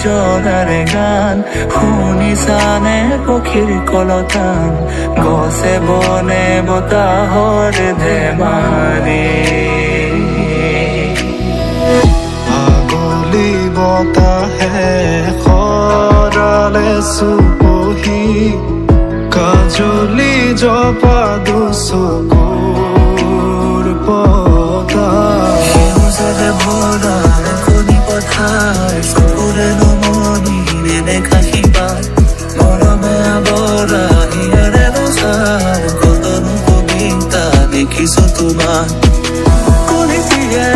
জগাৰে গান শুনি চানে পক্ষীৰ কলতান গছে বনে বতাহৰ ধেমালি আগলি বতাহে খৰালে চুপহি কাজলি জপা দুচকুৰ পতা সেউজেৰে ভৰা কণী পথাৰ চকুৰে নমনি নেদেখা শিপা মৰমে আৱৰা হিয়াৰে ৰচাৰ কতনো কবিতা দেখিছো তোমাৰ কণী দিয়ে